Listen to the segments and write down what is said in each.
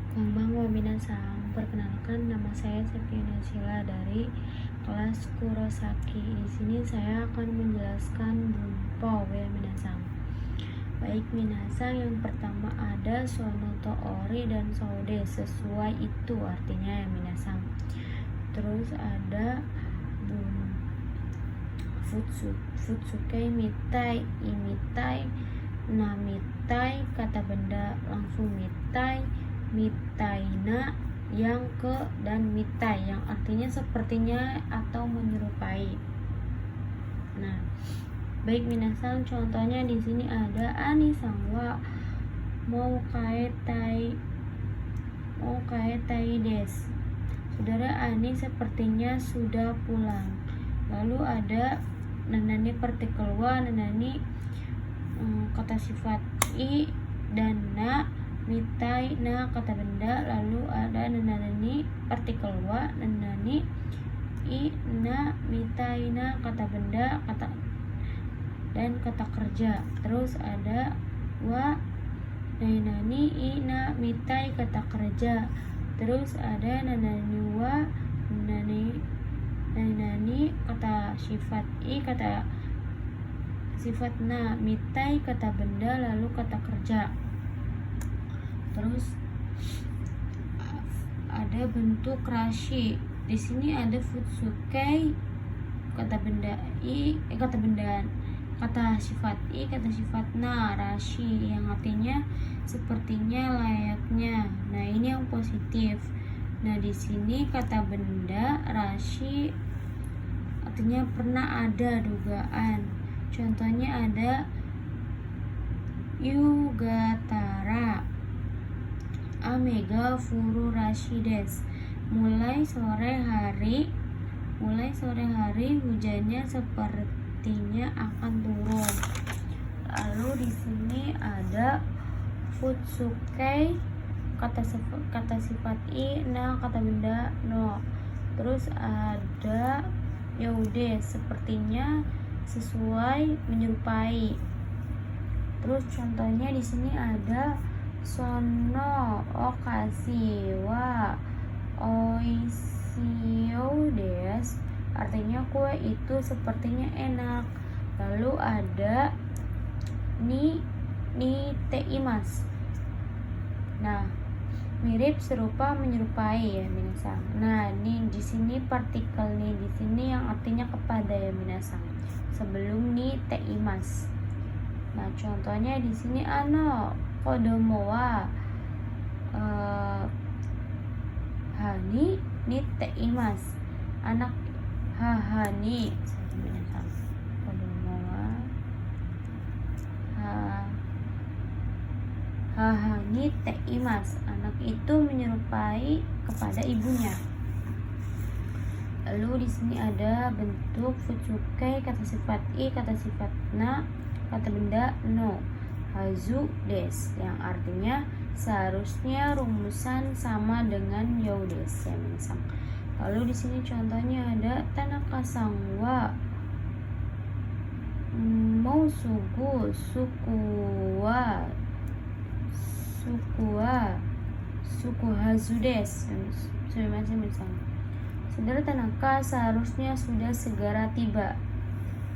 Konbanwa minasan, perkenalkan nama saya Septiana Sheila dari kelas Kurosaki. Di sini saya akan menjelaskan bunpou ya minasan. Baik minasan, yang pertama ada sonoto ori dan soude, sesuai itu artinya ya minasan. Terus ada bun futsuke mitai, imitai, namitai, kata benda langsung mitai, mitaina yang ke, dan mitai yang artinya sepertinya atau menyerupai. Nah, baik minasan, contohnya di sini ada ani sangwa mau kaetai des. Saudara Ani sepertinya sudah pulang. Lalu ada nanani partikel wa, nanani kata sifat i, dan na, mitai na kata benda. Lalu ada nanani partikel wa, nanani i, na, mitai na kata benda, kata dan kata kerja. Terus ada wa, nanani i, na, mitai kata kerja. Terus ada nanani wa, nanani kata sifat i, kata sifat na, mitai kata benda, lalu kata kerja. Terus ada bentuk rashi. Di sini ada futsuke kata benda i, kata benda, kata sifat i, kata sifat na, rashi yang artinya sepertinya, layaknya. Nah, ini yang positif. Nah, di sini kata benda rashi artinya pernah ada, dugaan. Contohnya ada yugatara amega furu rashi des. Mulai sore hari hujannya sepertinya akan turun. Lalu di sini ada futsuke kata sifat i, na kata benda no. Terus ada yaude, sepertinya, sesuai, menyerupai. Terus contohnya di sini ada sono okasi wa oishio des, artinya kue itu sepertinya enak. Lalu ada ni teimas. Nah, mirip, serupa, menyerupai ya minasan. Nah, ini di sini partikel nih di sini yang artinya kepada ya minasan. Sebelum ni teimas. Nah, contohnya di sini ano kodomo wa hani ni teimas. Anak hahani minasan. Kodomo wa hahani teimas, anak itu menyerupai kepada ibunya. Lalu di sini ada bentuk futsuke kata sifat i, kata sifat na, kata benda no, hazu des, yang artinya seharusnya, rumusan sama dengan yau des ya minasan. Lalu di sini contohnya ada tanaka sangwa mau suku suku hazu des. Saudara Tanaka seharusnya sudah segera tiba.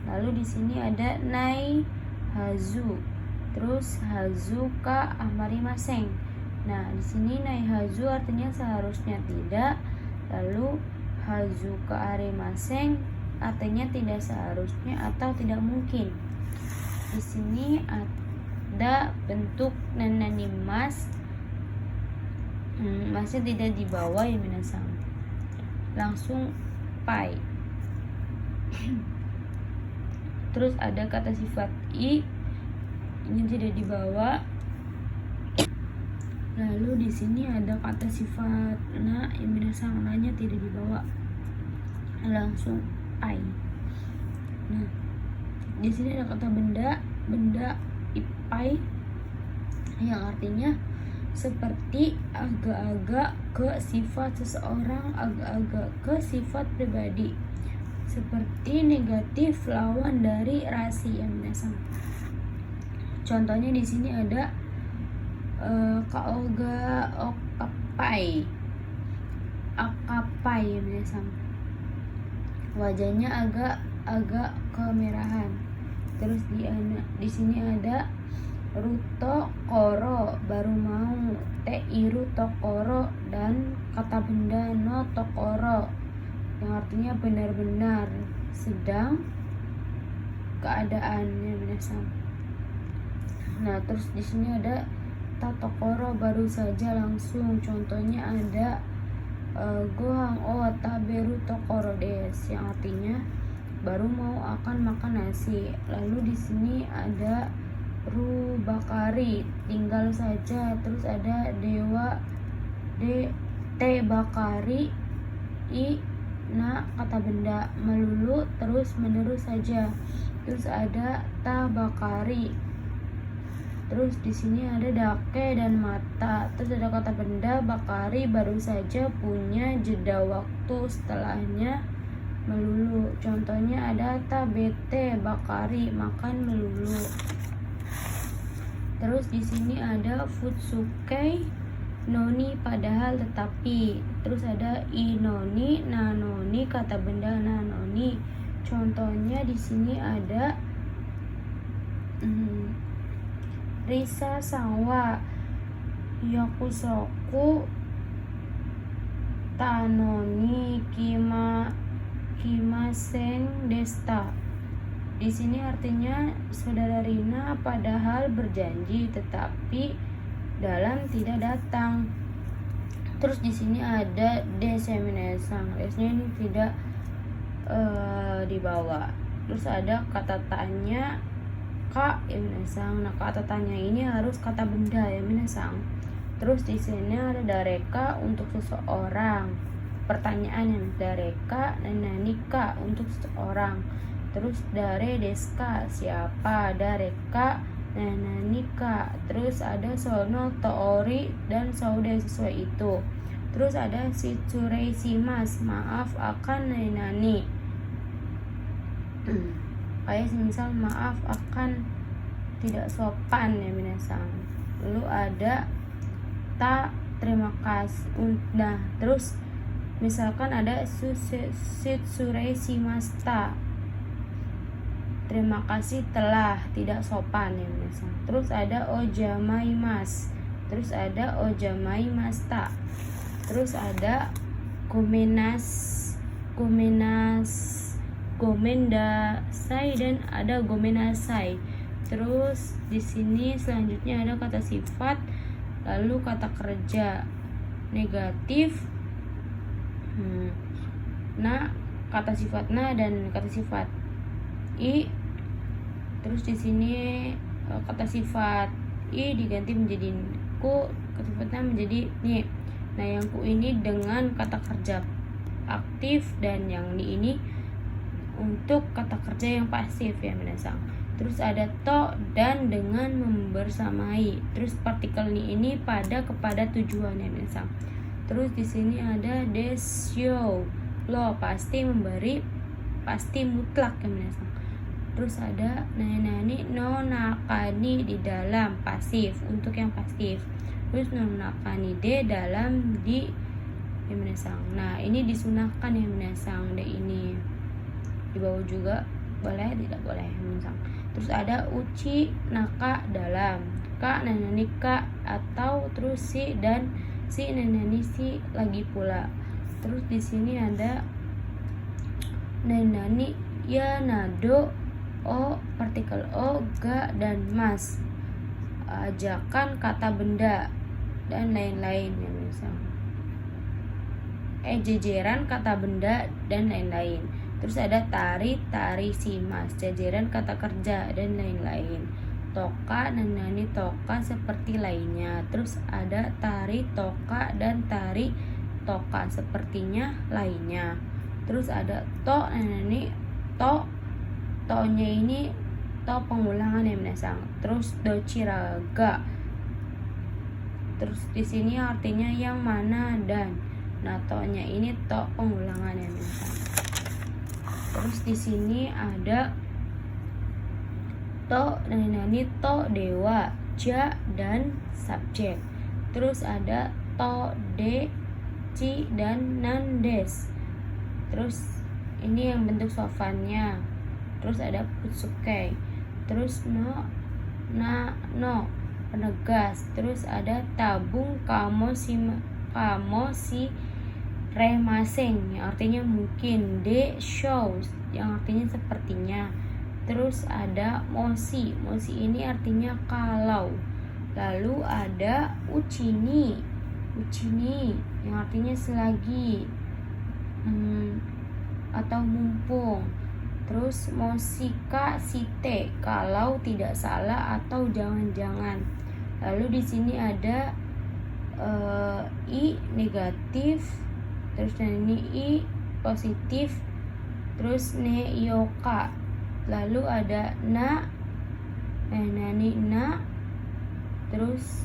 Lalu di sini ada nai hazu. Terus hazu ka amarimaseng. Nah, di sini nai hazu artinya seharusnya tidak. Lalu hazu ka arimaseng artinya tidak seharusnya atau tidak mungkin. Di sini ada bentuk nanani mas. Masnya tidak dibawa ya minasan, langsung pai. Terus ada kata sifat i, ini tidak dibawa. Lalu di sini ada kata sifat na, yang minasan, nanya tidak dibawa, langsung pai. Nah, di sini ada kata benda ipai yang artinya seperti, agak-agak ke sifat seseorang, agak-agak ke sifat pribadi, seperti negatif lawan dari rasi yang minasan. Contohnya di sini ada kaoga akapai ya minasang. Wajahnya agak kemerahan. Terus di sini ada ruto koro, baru mau te iru tokoro, dan kata benda no tokoro yang artinya benar-benar sedang keadaannya minasang. Nah, terus di sini ada tatokoro, baru saja langsung. Contohnya ada gohang o taberu tokoro des, yang artinya baru mau akan makan nasi. Lalu di sini ada ru bakari, tinggal saja. Terus ada dewa te bakari i na, kata benda melulu terus menerus saja. Terus ada ta bakari. Terus di sini ada dake dan mata. Terus ada kata benda bakari, baru saja, punya jeda waktu setelahnya melulu. Contohnya ada tabete bakari, makan melulu. Terus di sini ada futsuke noni, padahal tetapi. Terus ada inoni nanoni, kata benda nanoni. Contohnya di sini ada risa sawa yakusoku tanoni kimasen desta. Di sini artinya saudara Rina padahal berjanji tetapi dalam tidak datang. Terus di sini ada deseminasang, desnya ini tidak dibawa. Terus ada kata tanya kak ya minasang. Nah, kata tanya ini harus kata benda ya minasang. Terus di sini ada dareka untuk seseorang, pertanyaan yang dareka, nanika untuk seseorang. Terus dare deska, siapa, dareka, nanika. Terus ada sono toori dan sauda, sesuai itu. Terus ada shitsurei shimasu, maaf akan nani. Kayak misal maaf akan tidak sopan ya minasang. Lalu ada ta, terima kasih. Nah, terus misalkan ada shitsurei shimashita, terima kasih telah, tidak sopan ya minasang. Terus ada ojamaimasu. Terus ada ojamaimashita. Terus ada gomendasai dan ada gomenasai. Terus di sini selanjutnya ada kata sifat, lalu kata kerja negatif. Nah, kata sifat na dan kata sifat i. Terus di sini kata sifat i diganti menjadi ku, kata sifatnya menjadi ni. Nah, yang ku ini dengan kata kerja aktif dan yang di ini untuk kata kerja yang pasif ya minasang. Terus ada to dan dengan membersamai. Terus partikel ini pada kepada tujuan ya minasang. Terus di sini ada desyo, lo pasti memberi, pasti mutlak ya minasang. Terus ada nani no nakani, di dalam, pasif untuk yang pasif. Terus no nakani de, dalam, di ya minasang. Nah, ini disunahkan ya minasang, de ini di bawah juga boleh, tidak boleh ya minasang. Terus ada uchi naka, dalam, ka nanani ka, atau terus si dan si nanani si lagi pula. Terus di sini ada nanani ya nado, o partikel o, ga dan mas, ajakan, kata benda dan lain-lain ya misal. Jejeran kata benda dan lain-lain. Terus ada tari simas, jajaran kata kerja dan lain-lain. Toka nanani toka, seperti lainnya. Terus ada tari toka dan tari toka, sepertinya lainnya. Terus ada to nanani to, to-nya ini to pengulangan ya minasang. Terus dochiraga. Terus di sini artinya yang mana dan. Nah, to-nya ini to pengulangan ya minasang. Terus di sini ada to nanani to dewa, ja dan subjek. Terus ada to, de, ci, dan nan, des. Terus ini yang bentuk sofannya. Terus ada putsuke. Terus no, na, no, penegas. Terus ada tabung kamo si remasing yang artinya mungkin. De, shows yang artinya sepertinya. Terus ada moshi ini artinya kalau. Lalu ada uchini yang artinya selagi atau mumpung. Terus moshika shite kalau tidak salah atau jangan-jangan. Lalu di sini ada i negatif, terus ini i positif, terus ne yoka. Lalu ada na, nani na, terus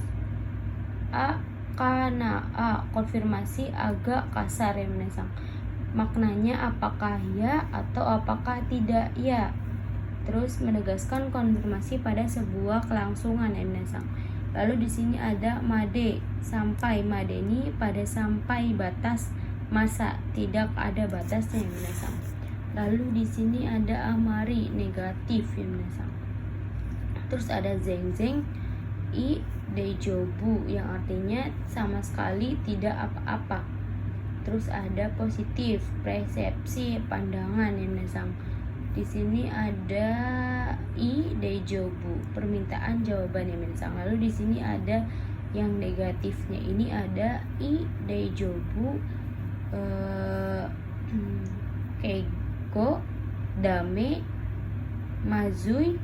a, kana, a konfirmasi agak kasar ya menasang. Maknanya apakah ya atau apakah tidak ya. Terus menegaskan konfirmasi pada sebuah kelangsungan ya menasang. Lalu di sini ada made, sampai. Made ini pada sampai batas masa, tidak ada batasnya ya menasang. Lalu di sini ada amari, negatif ya menasang. Terus ada zeng i deijobu yang artinya sama sekali tidak apa-apa. Terus ada positif, persepsi, pandangan ya menasang. Di sini ada i deijobu, permintaan jawaban ya menasang. Lalu di sini ada yang negatifnya, ini ada i deijobu, keigo, dame, mazui.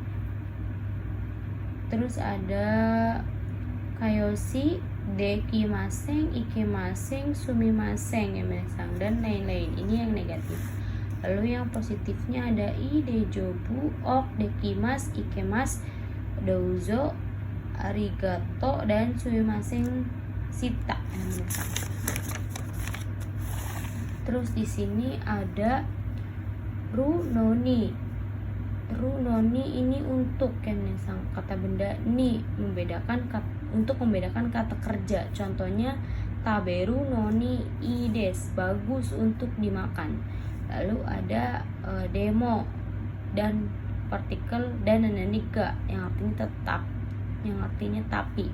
Terus ada kayoshi, dekimaseng, ikimaseng, sumimaseng ya menasang, dan lain-lain. Ini yang negatif. Lalu yang positifnya ada i deijobu, ok, dekimas, ikemas, douzo, arigato, dan sumimaseng shita ya menasang. Terus di sini ada runoni ini untuk ya menasang. Kata benda ni untuk membedakan kata kerja. Contohnya taberu noni ides, bagus untuk dimakan. Lalu ada demo dan partikel dan nananiga yang artinya tetap, yang artinya tapi.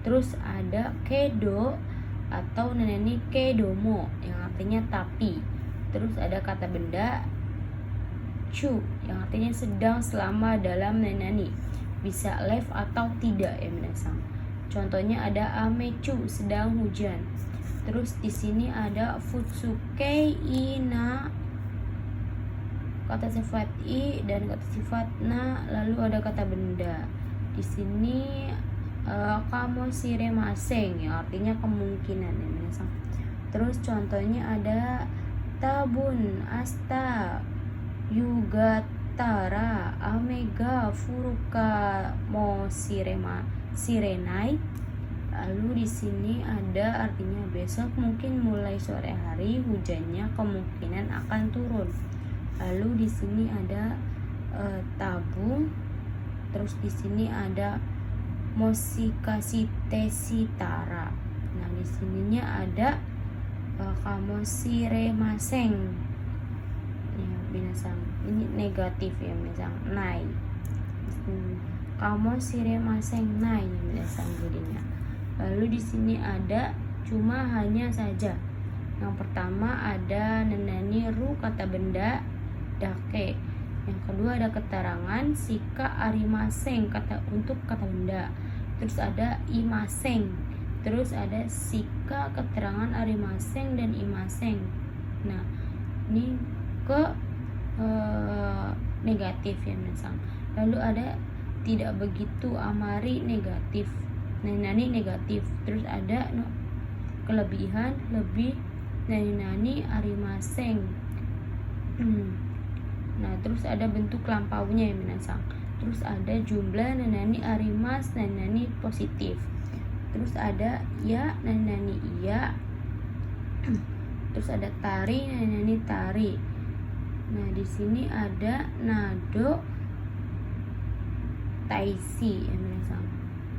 Terus ada kedo atau nanani kedomo yang artinya tapi. Terus ada kata benda chu yang artinya sedang, selama, dalam, nanani, bisa left atau tidak ya menasang. Contohnya ada amechu, sedang hujan. Terus di sini ada futsuke ina, kata sifat i dan kata sifat na. Lalu ada kata benda. Di sini kamo shiremaseng yang artinya kemungkinan ya menasang. Terus contohnya ada tabun, asta, yugatara, amega, furuka, mo sirenai. Lalu di sini ada artinya besok, mungkin mulai sore hari hujannya kemungkinan akan turun. Lalu di sini ada tabung. Terus di sini ada moshikashite shitara. Nah di sininya ada kamoshiremasen ya binasang. Ini negatif ya binasang, nai. Kamoshiremasen nai binasang jadinya. Lalu di sini ada cuma, hanya saja. Yang pertama ada nenani ru, kata benda, dake. Yang kedua ada keterangan shika arimaseng, kata untuk kata benda. Terus ada imaseng. Terus ada shika, keterangan arimaseng dan imaseng. Nah ini ke negatif ya menasang. Lalu ada tidak begitu, amari, negatif, nani negatif. Terus ada kelebihan, lebih, nani arimaseng. Nah terus ada bentuk lampaunya ya menasang. Terus ada jumlah, nani arimas, nani positif. Terus ada ya, nani iya. Terus ada tari, nani tari. Nah di sini ada nado, taisi ya menasang.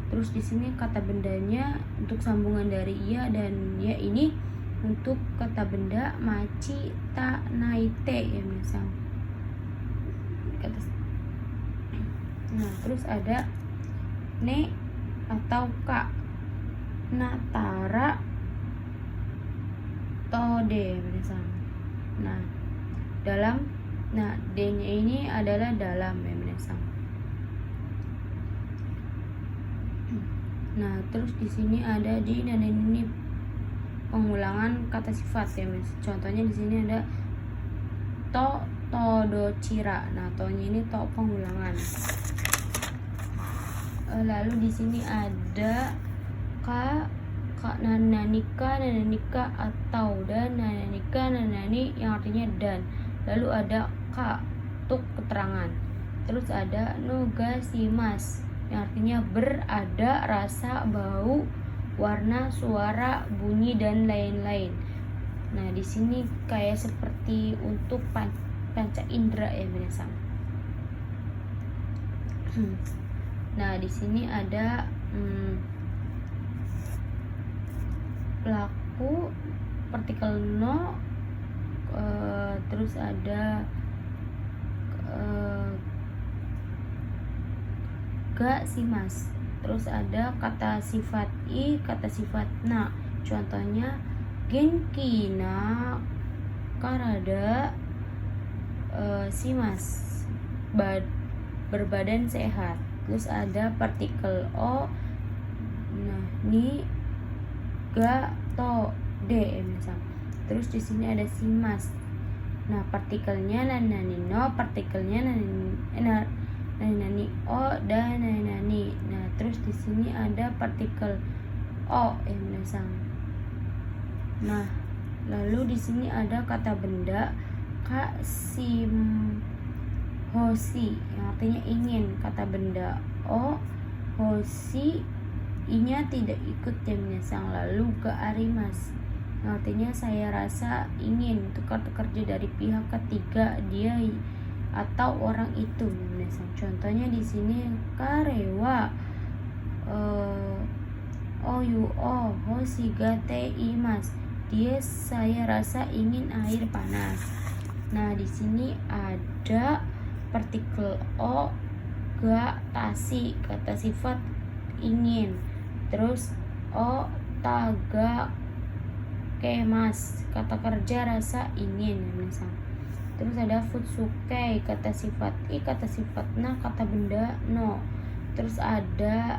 Terus di sini kata bendanya untuk sambungan dari ia dan ya ini untuk kata benda maci ta naite ya misal. Nah, terus ada ne atau ka, natara tode misal. Nah, dalam, nah D-nya ini adalah dalam ya misal. Nah, terus di sini ada di dan ini pengulangan kata sifat ya, Mas. Contohnya di sini ada to, todo, cira. Nah, to-nya ini to pengulangan. Lalu di sini ada ka, nananika, atau dan nananika, nanani yang artinya dan. Lalu ada ka untuk keterangan. Terus ada nogasimas yang artinya berada, rasa, bau, warna, suara, bunyi dan lain-lain. Nah, di sini kayak seperti untuk panca indera ya minasang. Nah, di sini ada pelaku partikel no, terus ada ga simas. Terus ada kata sifat i, kata sifat na. Contohnya genki na karada simas, berbadan sehat. Terus ada partikel o, nah ni ga to de misal. Terus di sini ada simas. Nah, partikelnya nananino, partikelnya nanani o dan nanani. Nah, terus di sini ada partikel o yang misal. Nah, lalu di sini ada kata benda ka sim hosi yang artinya ingin. Kata benda o hosi, i-nya tidak ikut yang misal. Lalu ke arimas artinya saya rasa ingin, tukar kerja dari pihak ketiga, dia atau orang itu. Contohnya di sini karewa oyuo hoshigate imas, dia saya rasa ingin air panas. Nah, di sini ada partikel o ga tasi, kata sifat ingin. Terus o taga kemas, kata kerja rasa ingin misal. Terus ada futsuke, kata sifat i, kata sifat na, kata benda no. Terus ada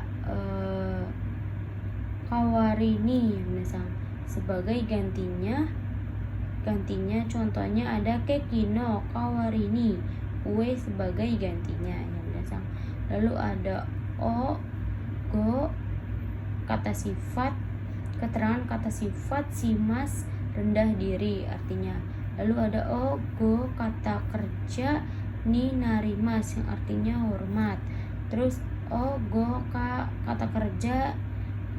kawarini misal sebagai gantinya. Contohnya ada kekino kawarini, kue sebagai gantinya ya misal. Lalu ada o go, kata sifat, keterangan kata sifat simas, rendah diri artinya. Lalu ada o go, kata kerja ni narimas yang artinya hormat. Terus o go kata kerja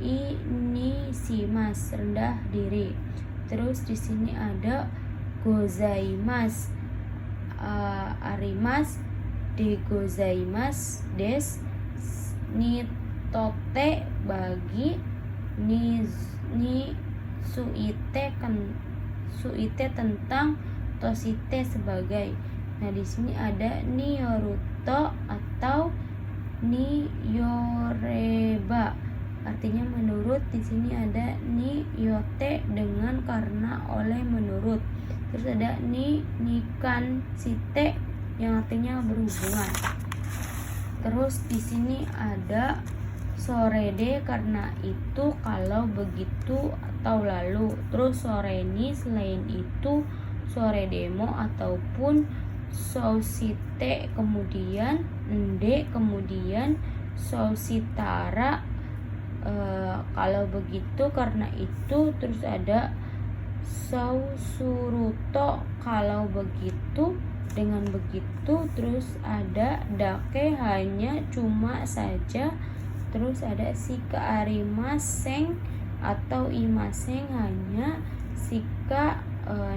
i ni simas, rendah diri. Terus di sini ada gozaimas, arimas de gozaimas des, ni tote bagi, ni suite tentang, tosite sebagai. Nah, di sini ada ni yoruto atau ni yoreba artinya menurut. Di sini ada ni yote dengan, karena, oleh, menurut. Terus ada ni nikan site yang artinya berhubungan. Terus di sini ada sorede karena itu, kalau, begitu atau lalu. Terus soreni selain itu, soredemo ataupun, sosite kemudian, ende kemudian, sositara kalau begitu, karena itu. Terus ada sausuruto kalau begitu, dengan begitu. Terus ada dake hanya, cuma saja. Terus ada sika arimaseng atau imaseng hanya, sika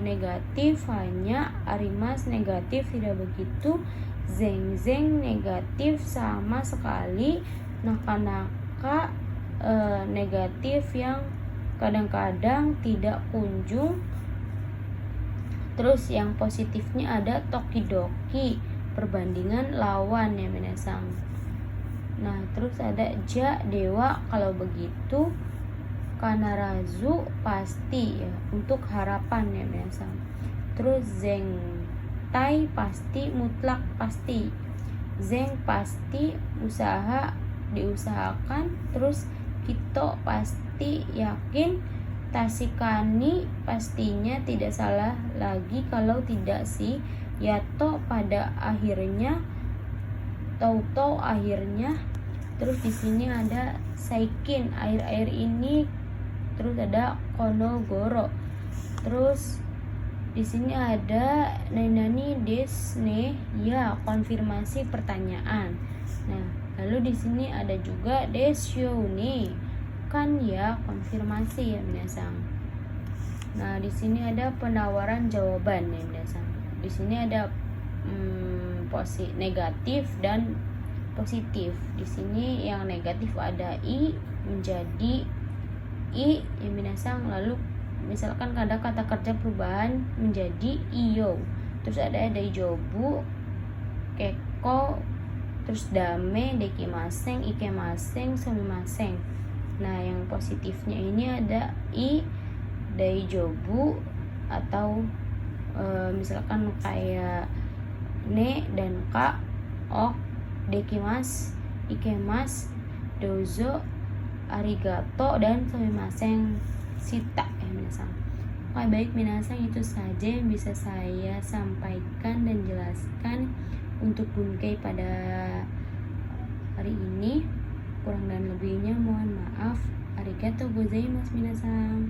negatif hanya, arimas negatif tidak begitu, zeng negatif sama sekali, naka maka negatif yang kadang-kadang tidak kunjung. Terus yang positifnya ada tokidoki, perbandingan lawan ya minasang. Nah terus ada ja dewa, kalau begitu kanarazu pasti ya, untuk harapan ya minasang. Terus zeng tai pasti, mutlak pasti. Zeng pasti, usaha diusahakan. Terus kito pasti yakin. Tasikani pastinya tidak salah lagi kalau tidak si yato pada akhirnya, tau akhirnya. Terus di sini ada saikin, air ini. Terus ada konogoro. Terus di sini ada nani desne, ya konfirmasi pertanyaan. Nah lalu di sini ada juga desyo nih, kan ya konfirmasi ya minasang. Nah di sini ada penawaran jawaban ya minasang. Di sini ada negatif dan positif. Di sini yang negatif ada i menjadi i ya minasang. Lalu misalkan ada kata kerja perubahan menjadi iyo. Terus ada daijobu, keko, terus dame, dekimaseng, ikemaseng, sumimaseng. Nah yang positifnya ini ada i, daijobu, atau misalkan kayak ne dan ka, ok, dekimas, ikemas, dozo, arigato, dan sumimaseng sita ya minasang. Oke baik minasang, itu saja yang bisa saya sampaikan dan jelaskan untuk Bunkei pada hari ini. Kurang dan lebihnya mohon maaf. Arigatou gozaimasu minasang.